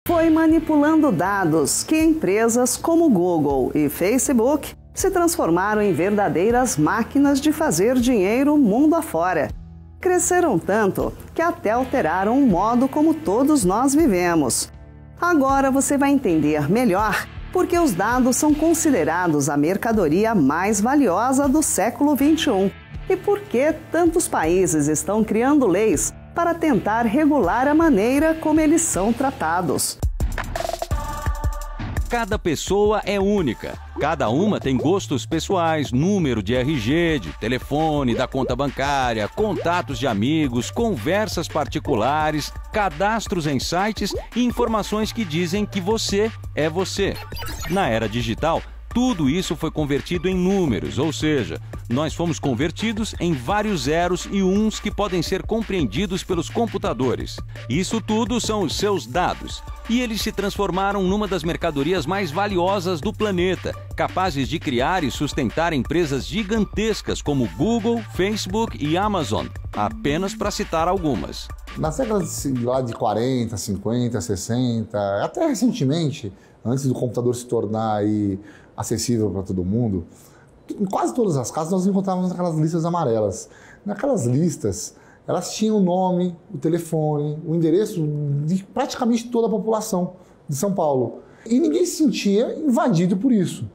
Foi manipulando dados que empresas como Google e Facebook se transformaram em verdadeiras máquinas de fazer dinheiro mundo afora. Cresceram tanto que até alteraram o modo como todos nós vivemos. Agora você vai entender melhor porque os dados são considerados a mercadoria mais valiosa do século XXI e por que tantos países estão criando leis para tentar regular a maneira como eles são tratados. Cada pessoa é única. Cada uma tem gostos pessoais, número de RG, de telefone, da conta bancária, contatos de amigos, conversas particulares, cadastros em sites e informações que dizem que você é você. Na era digital, tudo isso foi convertido em números, ou seja, nós fomos convertidos em vários zeros e uns que podem ser compreendidos pelos computadores. Isso tudo são os seus dados. E eles se transformaram numa das mercadorias mais valiosas do planeta, capazes de criar e sustentar empresas gigantescas como Google, Facebook e Amazon, apenas para citar algumas. Nas décadas de 40, 50, 60, até recentemente, antes do computador se tornar acessível para todo mundo, em quase todas as casas nós encontrávamos aquelas listas amarelas. Naquelas listas, elas tinham o nome, o telefone, o endereço de praticamente toda a população de São Paulo. E ninguém se sentia invadido por isso.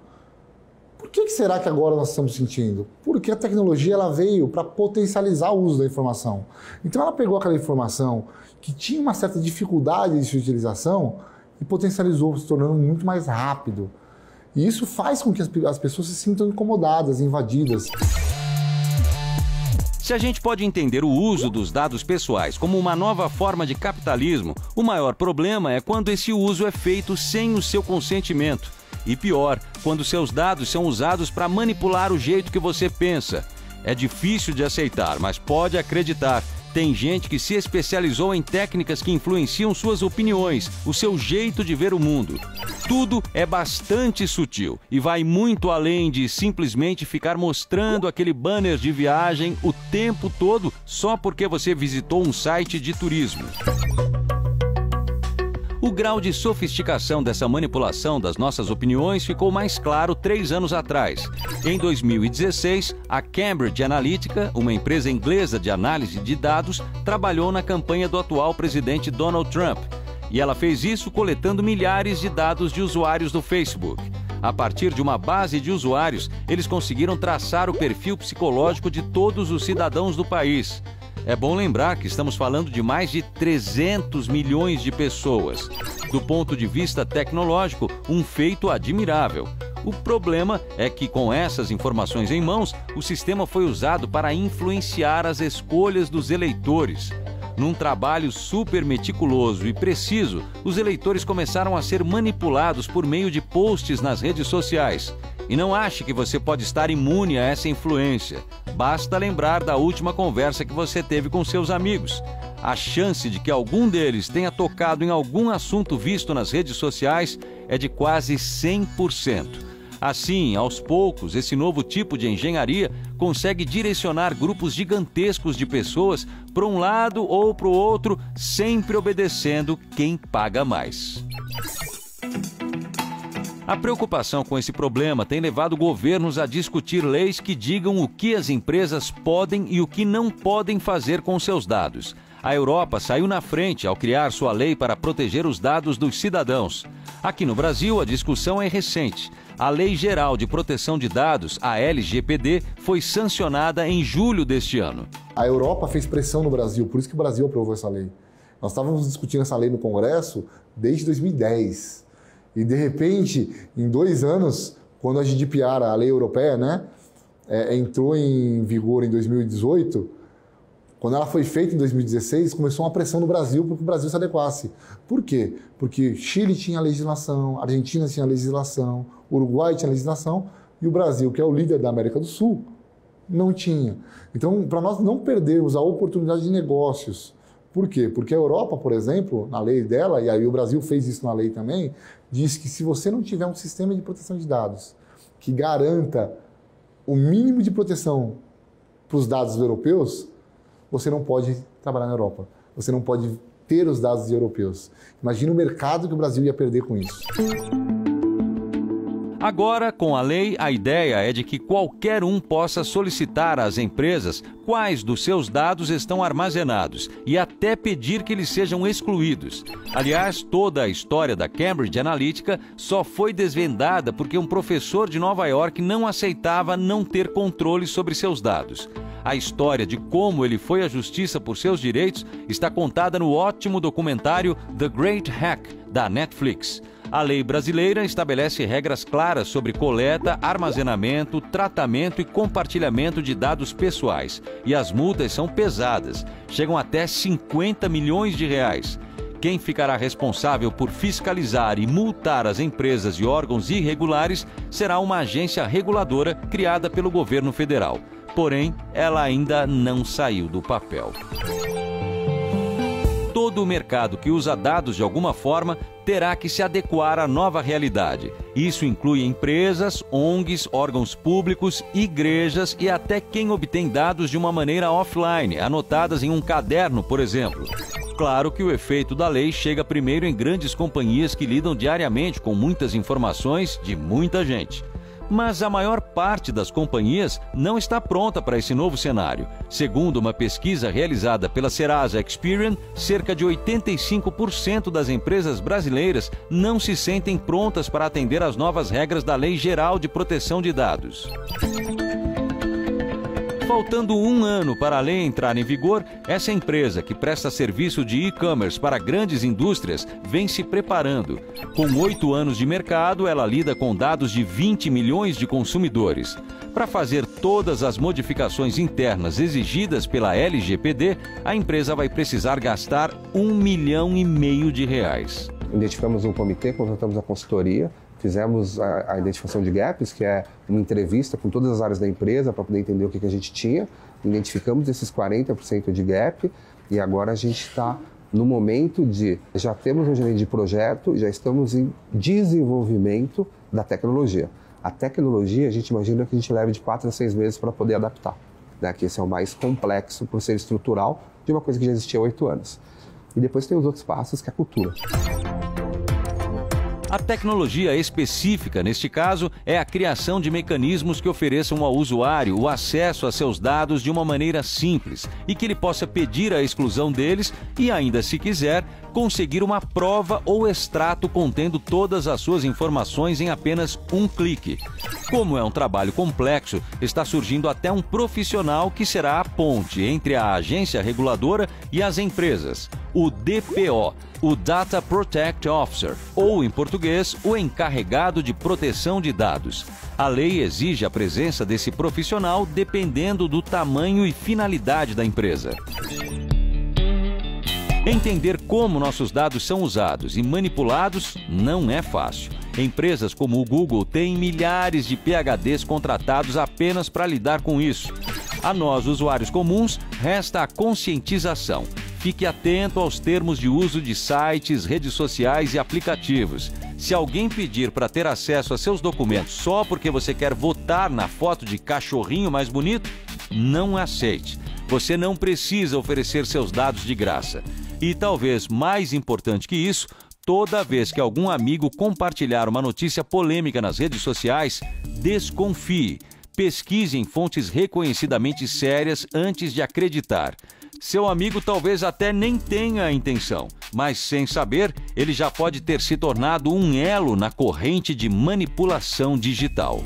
Por que será que agora nós estamos sentindo? Porque a tecnologia ela veio para potencializar o uso da informação. Então ela pegou aquela informação que tinha uma certa dificuldade de sua utilização e potencializou, se tornando muito mais rápido. E isso faz com que as pessoas se sintam incomodadas, invadidas. Se a gente pode entender o uso dos dados pessoais como uma nova forma de capitalismo, o maior problema é quando esse uso é feito sem o seu consentimento. E pior, quando seus dados são usados para manipular o jeito que você pensa. É difícil de aceitar, mas pode acreditar. Tem gente que se especializou em técnicas que influenciam suas opiniões, o seu jeito de ver o mundo. Tudo é bastante sutil e vai muito além de simplesmente ficar mostrando aquele banner de viagem o tempo todo só porque você visitou um site de turismo. O grau de sofisticação dessa manipulação das nossas opiniões ficou mais claro 3 anos atrás. Em 2016, a Cambridge Analytica, uma empresa inglesa de análise de dados, trabalhou na campanha do atual presidente Donald Trump. E ela fez isso coletando milhares de dados de usuários do Facebook. A partir de uma base de usuários, eles conseguiram traçar o perfil psicológico de todos os cidadãos do país. É bom lembrar que estamos falando de mais de 300 milhões de pessoas. Do ponto de vista tecnológico, um feito admirável. O problema é que, com essas informações em mãos, o sistema foi usado para influenciar as escolhas dos eleitores. Num trabalho super meticuloso e preciso, os eleitores começaram a ser manipulados por meio de posts nas redes sociais. E não ache que você pode estar imune a essa influência. Basta lembrar da última conversa que você teve com seus amigos. A chance de que algum deles tenha tocado em algum assunto visto nas redes sociais é de quase 100%. Assim, aos poucos, esse novo tipo de engenharia consegue direcionar grupos gigantescos de pessoas para um lado ou para o outro, sempre obedecendo quem paga mais. A preocupação com esse problema tem levado governos a discutir leis que digam o que as empresas podem e o que não podem fazer com seus dados. A Europa saiu na frente ao criar sua lei para proteger os dados dos cidadãos. Aqui no Brasil, a discussão é recente. A Lei Geral de Proteção de Dados, a LGPD, foi sancionada em julho deste ano. A Europa fez pressão no Brasil, por isso que o Brasil aprovou essa lei. Nós estávamos discutindo essa lei no Congresso desde 2010. E, de repente, em 2 anos, quando a GDPR, a lei europeia, entrou em vigor em 2018, quando ela foi feita em 2016, começou uma pressão no Brasil para que o Brasil se adequasse. Por quê? Porque Chile tinha legislação, Argentina tinha legislação, Uruguai tinha legislação e o Brasil, que é o líder da América do Sul, não tinha. Então, para nós não perdermos a oportunidade de negócios. Por quê? Porque a Europa, por exemplo, na lei dela, e aí o Brasil fez isso na lei também, diz que se você não tiver um sistema de proteção de dados que garanta o mínimo de proteção para os dados europeus, você não pode trabalhar na Europa. Você não pode ter os dados europeus. Imagina o mercado que o Brasil ia perder com isso. Agora, com a lei, a ideia é de que qualquer um possa solicitar às empresas quais dos seus dados estão armazenados e até pedir que eles sejam excluídos. Aliás, toda a história da Cambridge Analytica só foi desvendada porque um professor de Nova York não aceitava não ter controle sobre seus dados. A história de como ele foi à justiça por seus direitos está contada no ótimo documentário The Great Hack, da Netflix. A lei brasileira estabelece regras claras sobre coleta, armazenamento, tratamento e compartilhamento de dados pessoais. E as multas são pesadas, chegam até 50 milhões de reais. Quem ficará responsável por fiscalizar e multar as empresas e órgãos irregulares será uma agência reguladora criada pelo governo federal. Porém, ela ainda não saiu do papel. Todo o mercado que usa dados de alguma forma terá que se adequar à nova realidade. Isso inclui empresas, ONGs, órgãos públicos, igrejas e até quem obtém dados de uma maneira offline, anotadas em um caderno, por exemplo. Claro que o efeito da lei chega primeiro em grandes companhias que lidam diariamente com muitas informações de muita gente. Mas a maior parte das companhias não está pronta para esse novo cenário. Segundo uma pesquisa realizada pela Serasa Experian, cerca de 85% das empresas brasileiras não se sentem prontas para atender às novas regras da Lei Geral de Proteção de Dados. Faltando um ano para a lei entrar em vigor, essa empresa, que presta serviço de e-commerce para grandes indústrias, vem se preparando. Com 8 anos de mercado, ela lida com dados de 20 milhões de consumidores. Para fazer todas as modificações internas exigidas pela LGPD, a empresa vai precisar gastar R$1,5 milhão de reais. Identificamos um comitê, contratamos a consultoria, fizemos a identificação de gaps, que é uma entrevista com todas as áreas da empresa para poder entender o que a gente tinha. Identificamos esses 40% de gap e agora a gente está no momento de... Já temos um gerente de projeto, já estamos em desenvolvimento da tecnologia. A tecnologia, a gente imagina que a gente leve de 4 a 6 meses para poder adaptar, né? Que esse é o mais complexo por ser estrutural de uma coisa que já existia há 8 anos. E depois tem os outros passos, que é a cultura. A tecnologia específica, neste caso, é a criação de mecanismos que ofereçam ao usuário o acesso a seus dados de uma maneira simples e que ele possa pedir a exclusão deles e, ainda se quiser, conseguir uma prova ou extrato contendo todas as suas informações em apenas um clique. Como é um trabalho complexo, está surgindo até um profissional que será a ponte entre a agência reguladora e as empresas, o DPO, o Data Protect Officer, ou em português, o encarregado de proteção de dados. A lei exige a presença desse profissional dependendo do tamanho e finalidade da empresa. Entender como nossos dados são usados e manipulados não é fácil. Empresas como o Google têm milhares de PhDs contratados apenas para lidar com isso. A nós, usuários comuns, resta a conscientização. Fique atento aos termos de uso de sites, redes sociais e aplicativos. Se alguém pedir para ter acesso a seus documentos só porque você quer votar na foto de cachorrinho mais bonito, não aceite. Você não precisa oferecer seus dados de graça. E talvez mais importante que isso, toda vez que algum amigo compartilhar uma notícia polêmica nas redes sociais, desconfie. Pesquise em fontes reconhecidamente sérias antes de acreditar. Seu amigo talvez até nem tenha a intenção, mas sem saber, ele já pode ter se tornado um elo na corrente de manipulação digital.